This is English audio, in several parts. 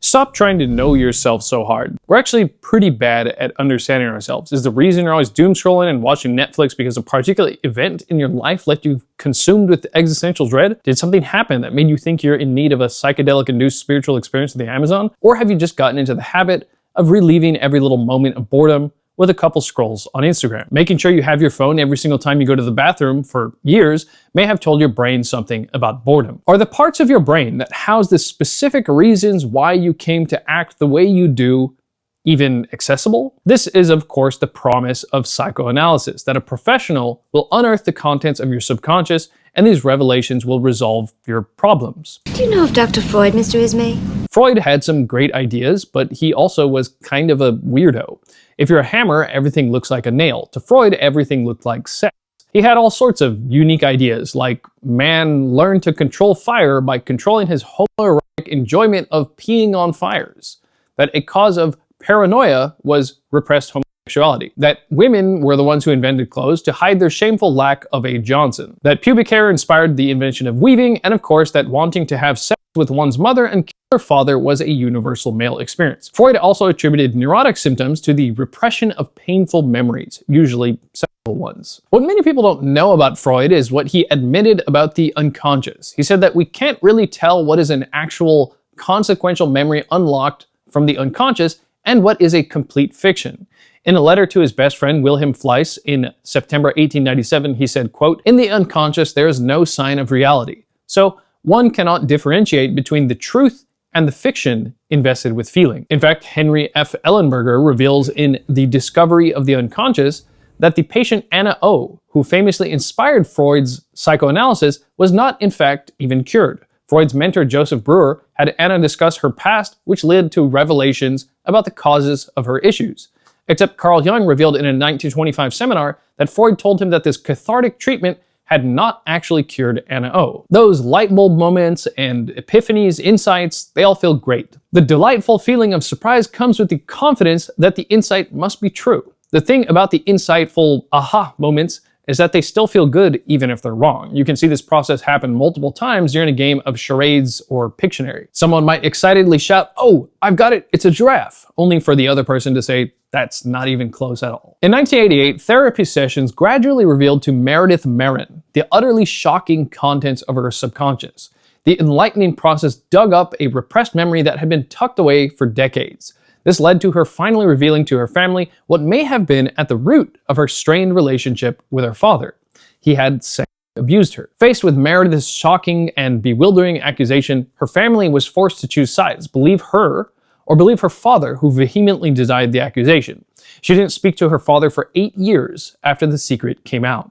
Stop trying to know yourself so hard. We're actually pretty bad at understanding ourselves. Is the reason you're always doom scrolling and watching Netflix because a particular event in your life left you consumed with existential dread? Did something happen that made you think you're in need of a psychedelic-induced spiritual experience in the Amazon? Or have you just gotten into the habit of reliving every little moment of boredom with a couple scrolls on Instagram? Making sure you have your phone every single time you go to the bathroom for years may have told your brain something about boredom. Are the parts of your brain that house the specific reasons why you came to act the way you do even accessible? This is, of course, the promise of psychoanalysis, that a professional will unearth the contents of your subconscious, and these revelations will resolve your problems. Do you know of Dr. Freud, Mr. Ismay? Freud had some great ideas, but he also was kind of a weirdo. If you're a hammer, everything looks like a nail. To Freud, everything looked like sex. He had all sorts of unique ideas, like man learned to control fire by controlling his homoerotic enjoyment of peeing on fires. That a cause of paranoia was repressed homosexuality. That women were the ones who invented clothes to hide their shameful lack of a Johnson. That pubic hair inspired the invention of weaving, and of course that wanting to have sex with one's mother and kill her father was a universal male experience. Freud also attributed neurotic symptoms to the repression of painful memories, usually sexual ones. What many people don't know about Freud is what he admitted about the unconscious. He said that we can't really tell what is an actual consequential memory unlocked from the unconscious and what is a complete fiction. In a letter to his best friend Wilhelm Fleiss in September 1897, he said, quote, "In the unconscious there is no sign of reality. So one cannot differentiate between the truth and the fiction invested with feeling." In fact, Henry F. Ellenberger reveals in The Discovery of the Unconscious that the patient Anna O, who famously inspired Freud's psychoanalysis, was not in fact even cured. Freud's mentor Joseph Breuer had Anna discuss her past, which led to revelations about the causes of her issues. Except Carl Jung revealed in a 1925 seminar that Freud told him that this cathartic treatment had not actually cured Anna O. Those light bulb moments and epiphanies, insights, they all feel great. The delightful feeling of surprise comes with the confidence that the insight must be true. The thing about the insightful aha moments is that they still feel good even if they're wrong. You can see this process happen multiple times during a game of charades or Pictionary. Someone might excitedly shout, "Oh, I've got it, it's a giraffe," only for the other person to say, "That's not even close at all." In 1988, therapy sessions gradually revealed to Meredith Merrin the utterly shocking contents of her subconscious. The enlightening process dug up a repressed memory that had been tucked away for decades. This led to her finally revealing to her family what may have been at the root of her strained relationship with her father. He had sexually abused her. Faced with Meredith's shocking and bewildering accusation, her family was forced to choose sides, believe her or believe her father, who vehemently denied the accusation. She didn't speak to her father for 8 years after the secret came out.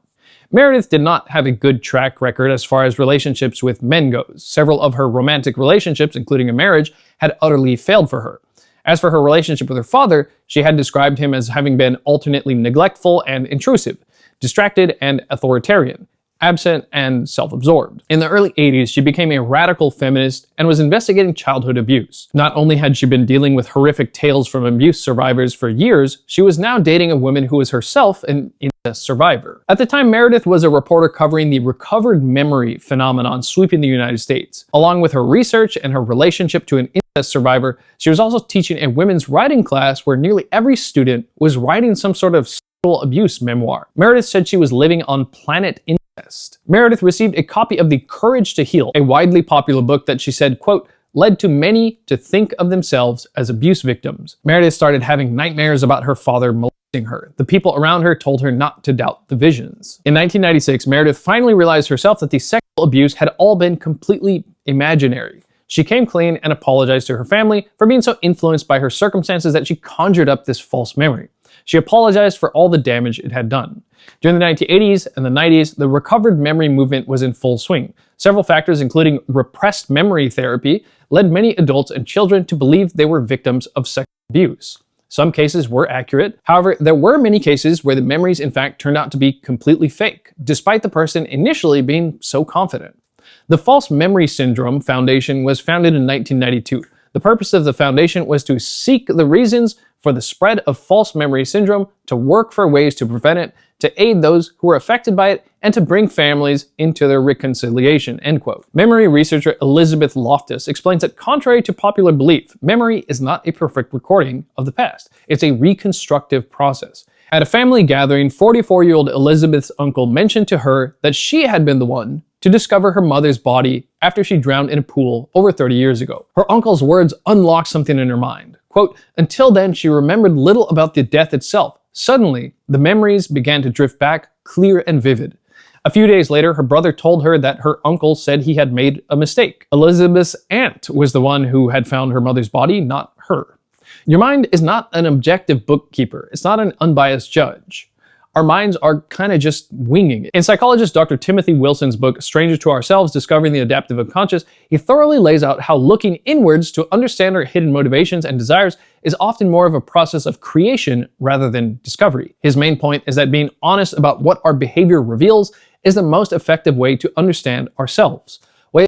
Meredith did not have a good track record as far as relationships with men goes. Several of her romantic relationships, including a marriage, had utterly failed for her. As for her relationship with her father, she had described him as having been alternately neglectful and intrusive, distracted and authoritarian, absent and self-absorbed. In the early 80s, she became a radical feminist and was investigating childhood abuse. Not only had she been dealing with horrific tales from abuse survivors for years, she was now dating a woman who was herself an incest survivor. At the time, Meredith was a reporter covering the recovered memory phenomenon sweeping the United States. Along with her research and her relationship to an incest survivor, she was also teaching a women's writing class where nearly every student was writing some sort of sexual abuse memoir. Meredith said she was living on planet incest. Meredith received a copy of The Courage to Heal, a widely popular book that she said, quote, led to many to think of themselves as abuse victims. Meredith started having nightmares about her father molesting her. The people around her told her not to doubt the visions. In 1996, Meredith finally realized herself that the sexual abuse had all been completely imaginary. She came clean and apologized to her family for being so influenced by her circumstances that she conjured up this false memory. She apologized for all the damage it had done. During the 1980s and the 90s, the recovered memory movement was in full swing. Several factors, including repressed memory therapy, led many adults and children to believe they were victims of sexual abuse. Some cases were accurate. However, there were many cases where the memories in fact turned out to be completely fake, despite the person initially being so confident. The False Memory Syndrome Foundation was founded in 1992. The purpose of the foundation was to seek the reasons for the spread of false memory syndrome, to work for ways to prevent it, to aid those who were affected by it, and to bring families into their reconciliation, end quote. Memory researcher Elizabeth Loftus explains that contrary to popular belief, memory is not a perfect recording of the past. It's a reconstructive process. At a family gathering, 44-year-old Elizabeth's uncle mentioned to her that she had been the one to discover her mother's body after she drowned in a pool over 30 years ago. Her uncle's words unlocked something in her mind. Quote, "Until then, she remembered little about the death itself. Suddenly, the memories began to drift back, clear and vivid. A few days later, her brother told her that her uncle said he had made a mistake. Elizabeth's aunt was the one who had found her mother's body, not her." Your mind is not an objective bookkeeper. It's not an unbiased judge. Our minds are kind of just winging it. In psychologist Dr. Timothy Wilson's book, Strangers to Ourselves, Discovering the Adaptive Unconscious, he thoroughly lays out how looking inwards to understand our hidden motivations and desires is often more of a process of creation rather than discovery. His main point is that being honest about what our behavior reveals is the most effective way to understand ourselves.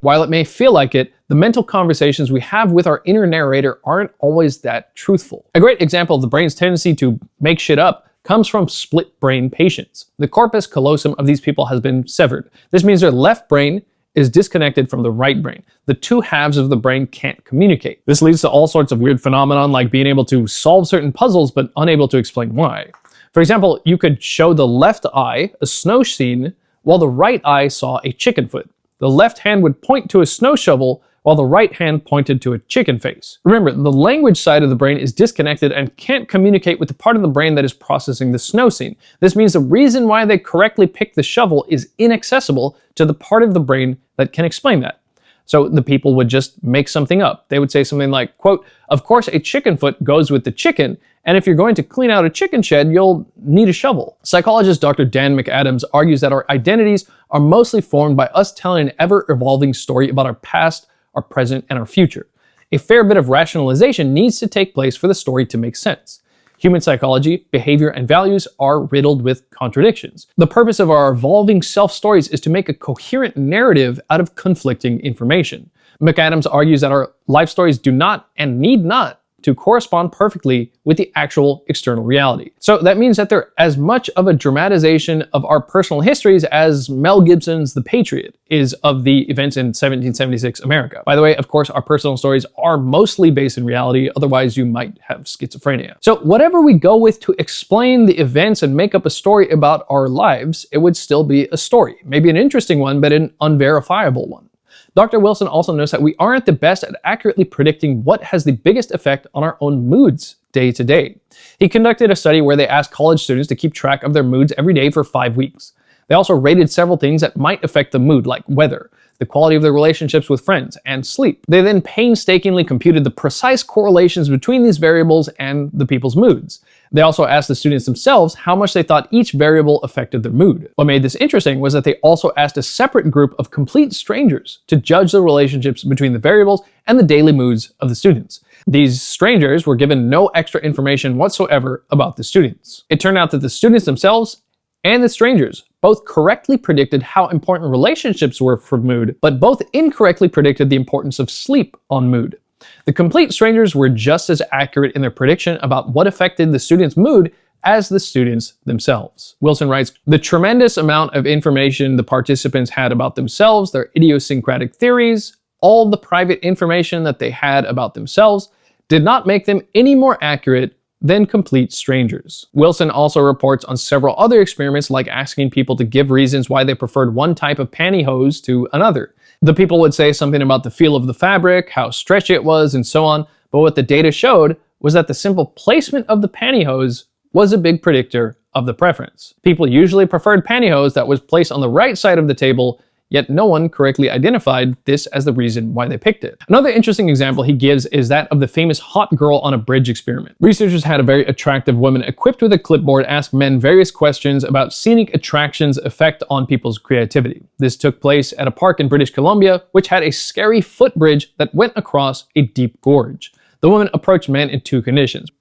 While it may feel like it, the mental conversations we have with our inner narrator aren't always that truthful. A great example of the brain's tendency to make shit up comes from split brain patients. The corpus callosum of these people has been severed. This means their left brain is disconnected from the right brain. The two halves of the brain can't communicate. This leads to all sorts of weird phenomenon like being able to solve certain puzzles but unable to explain why. For example, you could show the left eye a snow scene while the right eye saw a chicken foot. The left hand would point to a snow shovel while the right hand pointed to a chicken face. Remember, the language side of the brain is disconnected and can't communicate with the part of the brain that is processing the snow scene. This means the reason why they correctly picked the shovel is inaccessible to the part of the brain that can explain that. So the people would just make something up. They would say something like, quote, "Of course a chicken foot goes with the chicken, and if you're going to clean out a chicken shed, you'll need a shovel." Psychologist Dr. Dan McAdams argues that our identities are mostly formed by us telling an ever-evolving story about our past, our present, and our future. A fair bit of rationalization needs to take place for the story to make sense. Human psychology, behavior, and values are riddled with contradictions. The purpose of our evolving self-stories is to make a coherent narrative out of conflicting information. McAdams argues that our life stories do not and need not to correspond perfectly with the actual external reality. So that means that they're as much of a dramatization of our personal histories as Mel Gibson's The Patriot is of the events in 1776 America. By the way, of course, our personal stories are mostly based in reality, otherwise you might have schizophrenia. So whatever we go with to explain the events and make up a story about our lives, it would still be a story. Maybe an interesting one, but an unverifiable one. Dr. Wilson also notes that we aren't the best at accurately predicting what has the biggest effect on our own moods day to day. He conducted a study where they asked college students to keep track of their moods every day for 5 weeks. They also rated several things that might affect the mood, like weather, the quality of their relationships with friends, and sleep. They then painstakingly computed the precise correlations between these variables and the people's moods. They also asked the students themselves how much they thought each variable affected their mood. What made this interesting was that they also asked a separate group of complete strangers to judge the relationships between the variables and the daily moods of the students. These strangers were given no extra information whatsoever about the students. It turned out that the students themselves and the strangers both correctly predicted how important relationships were for mood, but both incorrectly predicted the importance of sleep on mood. The complete strangers were just as accurate in their prediction about what affected the students' mood as the students themselves. Wilson writes, "The tremendous amount of information the participants had about themselves, their idiosyncratic theories, all the private information that they had about themselves, did not make them any more accurate than complete strangers." Wilson also reports on several other experiments, like asking people to give reasons why they preferred one type of pantyhose to another. The people would say something about the feel of the fabric, how stretchy it was, and so on, but what the data showed was that the simple placement of the pantyhose was a big predictor of the preference. People usually preferred pantyhose that was placed on the right side of the table, yet no one correctly identified this as the reason why they picked it. Another interesting example he gives is that of the famous hot girl on a bridge experiment. Researchers had a very attractive woman equipped with a clipboard ask men various questions about scenic attractions' effect on people's creativity. This took place at a park in British Columbia, which had a scary footbridge that went across a deep gorge. The woman approached men in 2 conditions.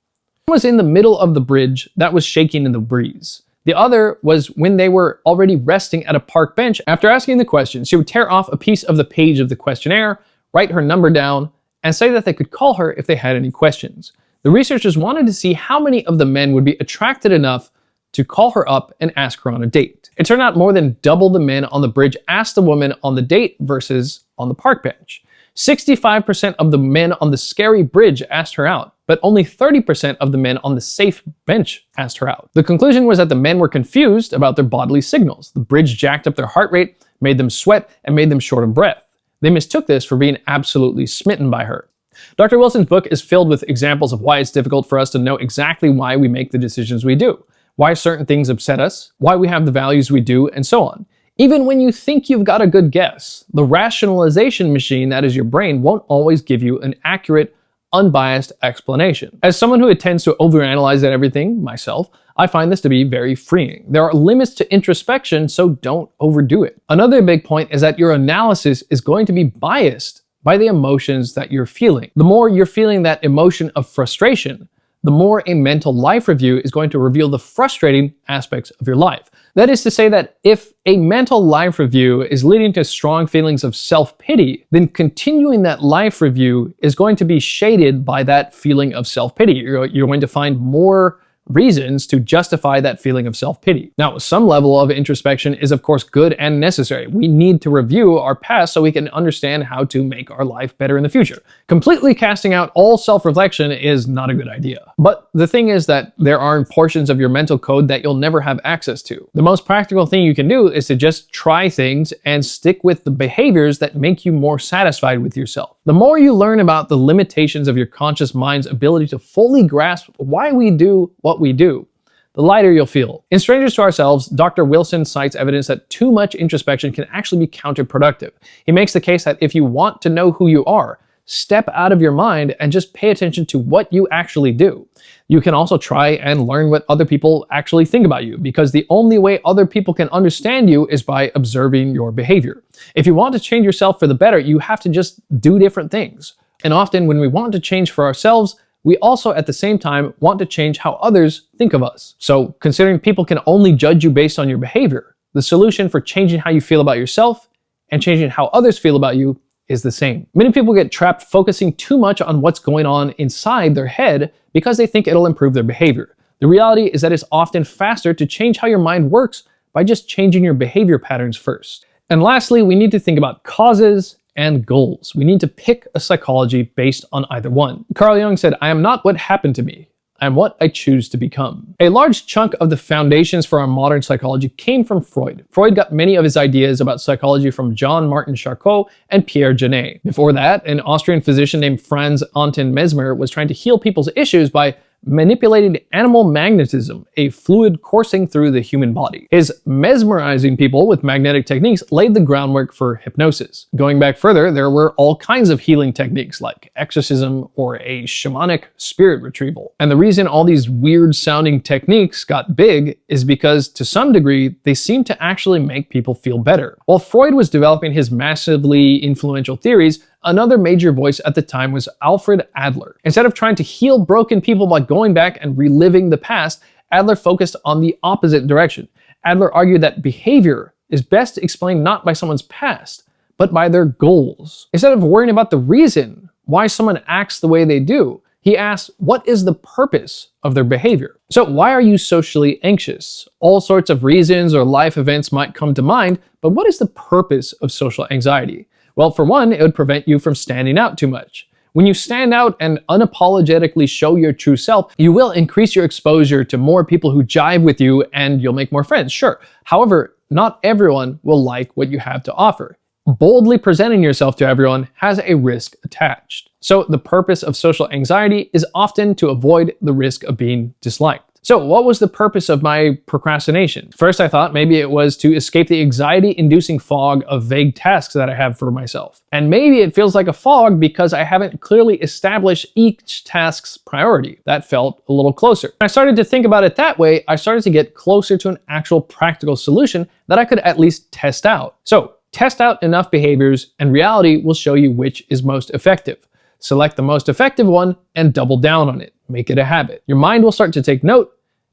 One was in the middle of the bridge that was shaking in the breeze. The other was when they were already resting at a park bench. After asking the question, she would tear off a piece of the page of the questionnaire, write her number down, and say that they could call her if they had any questions. The The researchers wanted to see how many of the men would be attracted enough to call her up and ask her on a date. It turned out more than double the men on the bridge asked the woman on the date versus on the park bench. 65% of the men on the scary bridge asked her out, but only 30% of the men on the safe bench asked her out. The conclusion was that the men were confused about their bodily signals. The bridge jacked up their heart rate, made them sweat, and made them short of breath. They mistook this for being absolutely smitten by her. Dr. Wilson's book is filled with examples of why it's difficult for us to know exactly why we make the decisions we do, why certain things upset us, why we have the values we do, and so on. Even when you think you've got a good guess, the rationalization machine that is your brain won't always give you an accurate, unbiased explanation. As someone who tends to overanalyze everything, myself, I find this to be very freeing. There are limits to introspection, so don't overdo it. Another big point is that your analysis is going to be biased by the emotions that you're feeling. The more you're feeling that emotion of frustration, the more a mental life review is going to reveal the frustrating aspects of your life. That is to say that if a mental life review is leading to strong feelings of self-pity, then continuing that life review is going to be shaded by that feeling of self-pity. You're going to find more reasons to justify that feeling of self-pity. Now, some level of introspection is of course good and necessary. We need to review our past so we can understand how to make our life better in the future. Completely casting out all self-reflection is not a good idea. But the thing is that there are portions of your mental code that you'll never have access to. The most practical thing you can do is to just try things and stick with the behaviors that make you more satisfied with yourself. The more you learn about the limitations of your conscious mind's ability to fully grasp why we do what we do, the lighter you'll feel. In Strangers to Ourselves, Dr. Wilson cites evidence that too much introspection can actually be counterproductive. He makes the case that if you want to know who you are, step out of your mind and just pay attention to what you actually do. You can also try and learn what other people actually think about you, because the only way other people can understand you is by observing your behavior. If you want to change yourself for the better, you have to just do different things. And often when we want to change for ourselves, we also at the same time want to change how others think of us. So considering people can only judge you based on your behavior, the solution for changing how you feel about yourself and changing how others feel about you is the same. Many people get trapped focusing too much on what's going on inside their head because they think it'll improve their behavior. The reality is that it's often faster to change how your mind works by just changing your behavior patterns first. And lastly, we need to think about causes and goals. We need to pick a psychology based on either one. Carl Jung said, "I am not what happened to me. I am what I choose to become." A large chunk of the foundations for our modern psychology came from Freud. Freud got many of his ideas about psychology from John Martin Charcot and Pierre Janet. Before that, an Austrian physician named Franz Anton Mesmer was trying to heal people's issues by manipulating animal magnetism, a fluid coursing through the human body. His mesmerizing people with magnetic techniques laid the groundwork for hypnosis. Going back further, there were all kinds of healing techniques like exorcism or a shamanic spirit retrieval. And the reason all these weird sounding techniques got big is because to some degree, they seemed to actually make people feel better. While Freud was developing his massively influential theories, another major voice at the time was Alfred Adler. Instead of trying to heal broken people by going back and reliving the past, Adler focused on the opposite direction. Adler argued that behavior is best explained not by someone's past, but by their goals. Instead of worrying about the reason why someone acts the way they do, he asked, what is the purpose of their behavior? So why are you socially anxious? All sorts of reasons or life events might come to mind, but what is the purpose of social anxiety? Well, for one, it would prevent you from standing out too much. When you stand out and unapologetically show your true self, you will increase your exposure to more people who jive with you and you'll make more friends, sure. However, not everyone will like what you have to offer. Boldly presenting yourself to everyone has a risk attached. So the purpose of social anxiety is often to avoid the risk of being disliked. So what was the purpose of my procrastination? First, I thought maybe it was to escape the anxiety-inducing fog of vague tasks that I have for myself. And maybe it feels like a fog because I haven't clearly established each task's priority. That felt a little closer. When I started to think about it that way, I started to get closer to an actual practical solution that I could at least test out. So test out enough behaviors and reality will show you which is most effective. Select the most effective one and double down on it. Make it a habit. Your mind will start to take note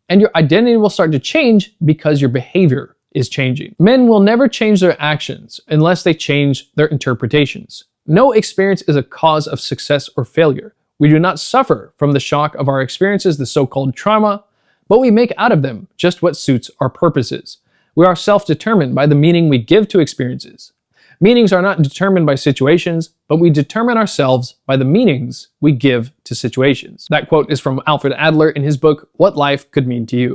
and your identity will start to change because your behavior is changing. Men will never change their actions unless they change their interpretations. No experience is a cause of success or failure. We do not suffer from the shock of our experiences, the so-called trauma, but we make out of them just what suits our purposes. We are self-determined by the meaning we give to experiences. Meanings are not determined by situations, but we determine ourselves by the meanings we give to situations. That quote is from Alfred Adler in his book, What Life Could Mean to You.